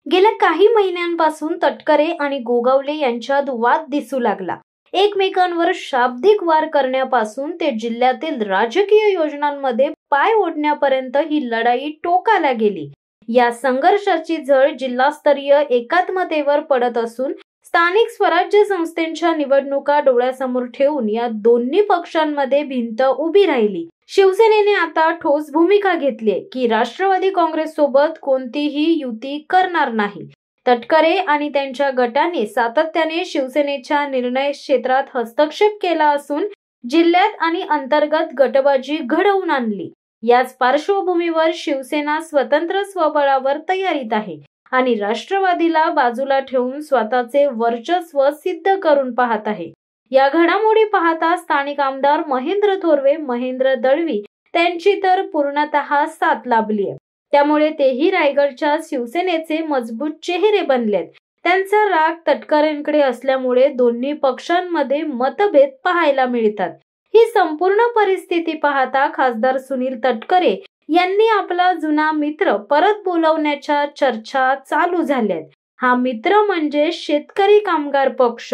गेल्या काही महिन्यांपासून तटकरे आणि गोगावले यांच्यात वाद दिसू लागला। एकमेकांवर शाब्दिक वार करण्यापासून ते जिल्ह्यातील राजकीय योजनांमध्ये पाय ओढण्यापर्यंत ही लढाई टोकाला गेली। या संघर्षाची झळ जिल्हास्तरीय एकात्मतेवर पडत असून स्थानिक स्वराज्य संस्थांच्या निवडणुका डोळ्यासमोर ठेवून या दोन्ही पक्षांमध्ये भिंत उभी राहिली। शिवसेनेने आता ठोस भूमिका घेतली की राष्ट्रवादी काँग्रेस सोबत कोणतीही युती करणार नाही। तटकरे आणि त्यांच्या गटाने सातत्याने शिवसेनेच्या निर्णय क्षेत्रात हस्तक्षेप केला असून जिल्ह्यात आणि अंतर्गत गटबाजी घडवून आणली। याच पार्श्वभूमीवर शिवसेना स्वतंत्र स्वबळावर तयारीत आहे आणि राष्ट्रवादीला बाजूला ठेवून स्वतःचे वर्चस्व सिद्ध करून पाहत आहे। या घडामोडी पाहता स्थानिक आमदार महेंद्र थोरवे, महेंद्र दळवी त्यांची तर पूर्णतः साथ लाभली आहे। त्यामुळे तेही रायगडच्या शिवसेनेचे मजबूत चेहरे बनलेत। त्यांचा राग तटकरेंकडे असल्यामुळे दोन्ही पक्षांमध्ये मतभेद पाहायला मिळतात। ही संपूर्ण परिस्थिती पाहता खासदार सुनील तटकरे यांनी आपला जुना मित्र परत बोलवण्याच्या चर्चा चालू झाल्यात। हा मित्र म्हणजे शेतकरी कामगार पक्ष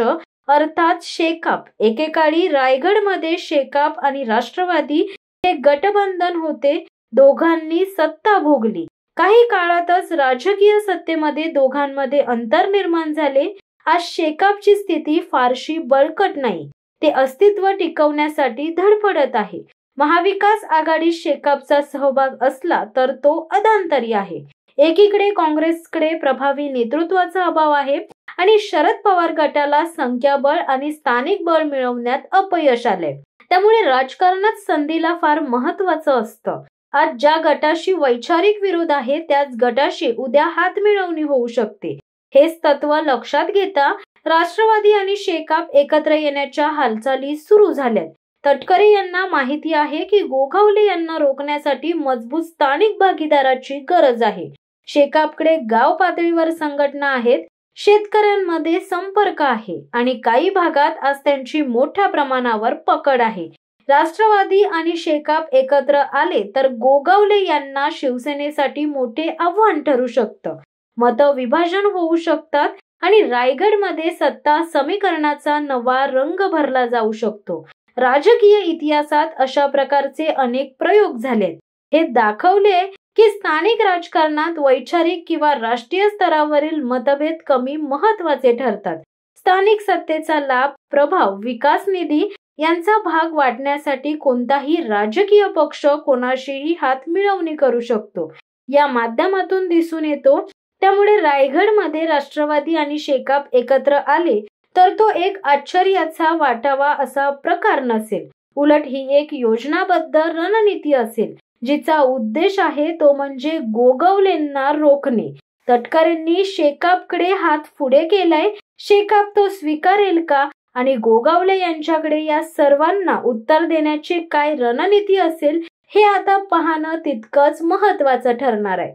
अर्थात शेकाप। एकेकाळी रायगडमध्ये शेकाप आणि राष्ट्रवादी हे गठबंधन होते। दोघांनी सत्ता भोगली। काही काळातच राजकीय सत्तेमध्ये दोघांमध्ये अंतर निर्माण झाले। आज शेकापची स्थिती फारशी बळकट नाही। ते अस्तित्व टिकवण्यासाठी धडपडत आहे। महाविकास आघाडी शेकापचा सहभाग असला तर तो अधांतरी आहे। एकीकडे काँग्रेसकडे प्रभावी नेतृत्वाचा अभाव आहे आणि शरद पवार गटाला संख्याबळ आणि स्थानिक बळ मिळवण्यात अपयश आले। त्यामुळे राजकारणात संधीला फार महत्त्वाचं असतं। आज ज्या गटाशी वैचारिक विरोध आहे त्याच गटाशी उद्या हातमिळवणी होऊ शकते। हेच तत्व लक्षात घेता राष्ट्रवादी आणि शेकाप एकत्र येण्याच्या हालचाली सुरू झाल्यात। तटकरे यांना माहिती आहे की गोगावले यांना रोखण्यासाठी मजबूत स्थानिक भागीदाराची गरज आहे। शेकापकडे गाव पातळीवर संघटना आहेत, शेतकऱ्यांमध्ये संपर्क आहे आणि काही भागात आज त्यांची मोठ्या प्रमाणावर पकड आहे। राष्ट्रवादी आणि शेकाप एकत्र आले तर गोगावले यांना शिवसेनेसाठी मोठे आव्हान ठरू शकतं। मतविभाजन होऊ शकतात आणि रायगडमध्ये सत्ता समीकरणाचा नवा रंग भरला जाऊ शकतो। राजकीय इतिहासात अशा प्रकारचे अनेक प्रयोग झालेत। हे दाखवले की स्थानिक राजकारणात वैचारिक किंवा राष्ट्रीय स्तरावरील मतभेद कमी महत्त्वाचे ठरतात। स्थानिक सत्तेचा लाभ, प्रभाव, विकास निधी यांचा भाग वाटण्यासाठी कोणताही राजकीय पक्ष कोणाशीही हातमिळवणी करू शकतो। या माध्यमातून दिसून येतो। त्यामुळे रायगडमध्ये राष्ट्रवादी आणि शेकाप एकत्र आले तर तो एक आश्चर्याचा वाटावा असा प्रकार नसेल। उलट ही एक योजनाबद्ध रणनीती असेल जिचा उद्देश आहे तो म्हणजे गोगावलेंना रोखणे। तटकरेंनी शेकापकडे हात पुढे केलाय। शेकाप तो स्वीकारेल का आणि गोगावले यांच्याकडे या सर्वांना उत्तर देण्याची काय रणनीती असेल हे आता पाहणं तितकंच महत्त्वाचं ठरणार आहे।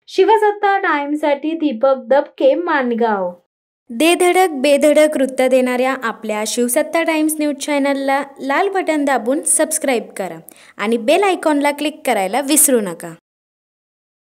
शिवसत्ता टाइम्ससाठी दीपक दबके, माणगाव। दे धडक बेधडक वृत्त देणाऱ्या आपल्या शिवसत्ता टाइम्स न्यूज चॅनलला लाल बटन दाबून सबस्क्राईब करा आणि बेल आयकॉनला क्लिक करायला विसरू नका।